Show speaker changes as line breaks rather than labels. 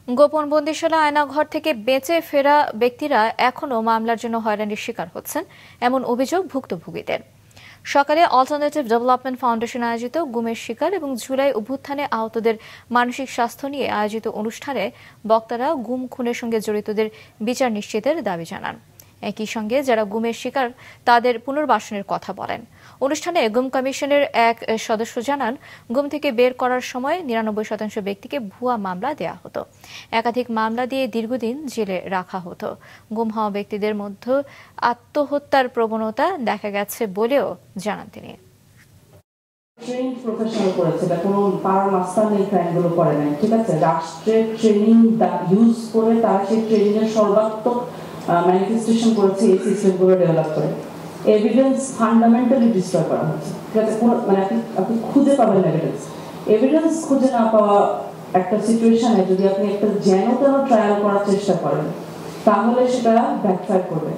গোপন বন্দিশালা আয়নাঘর থেকে বেঁচে ফেরা ব্যক্তিরা এখনও মামলার জন্য হয়রানির শিকার হচ্ছেন, এমন অভিযোগ ভুক্তভোগীদের। সকালে অল্টারনেটিভ ডেভেলপমেন্ট ফাউন্ডেশন আয়োজিত গুমের শিকার এবং জুলাই অভ্যুত্থানে আহতদের মানসিক স্বাস্থ্য নিয়ে আয়োজিত অনুষ্ঠানে বক্তারা গুম খুনের সঙ্গে জড়িতদের বিচার নিশ্চিতের দাবি জানান। একই সঙ্গে যারা গুমের শিকার তাদের পুনর্বাসনের কথা বলেন। অনুষ্ঠানে গুম কমিশনের এক সদস্য জানান, গুম থেকে বের করার সময় ৯৯% ব্যক্তিকে ভুয়া মামলা দেয়া হতো। একাধিক মামলা দিয়ে দীর্ঘদিন জেলে রাখা হতো। গুম হওয়া ব্যক্তিদের মধ্যে আত্মহত্যার প্রবণতা দেখা গেছে বলেও জানান তিনি।
ট্রেনিং প্রফেশনাল করেছে বা কোনো পাড়ার মাস্টার এই ক্রাইমগুলো করে নাই, ঠিক আছে। রাষ্ট্রের ট্রেনিং ইউজ করে তারা সেই ট্রেনিং এর সর্বাত্মক ম্যানিফেস্টেশন করেছে এই সিস্টেমগুলো ডেভেলপ করে। এভিডেন্স ফান্ডামেন্টালি ডিস্ট্রয় করা হচ্ছে, ঠিক আছে। মানে আপনি খুঁজে পাবেন এভিডেন্স। এভিডেন্স খুঁজে না পাওয়া একটা সিচুয়েশনে যদি আপনি একটা যেন তেন ট্রায়াল করার চেষ্টা করেন তাহলে সেটা ব্যাকফায়ার করবে।